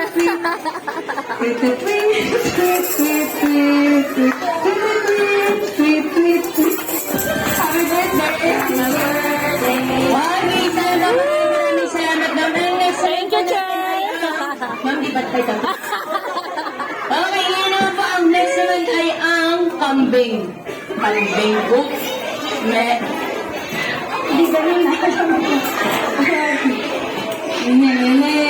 Happy birthday! Maraming salamat daw. Thank you, Chay. Ma'am, di ba't tayo? Okay, yan naman po. Ang next naman ay ang kambing. Kambing cook. Hindi ba rin Nene.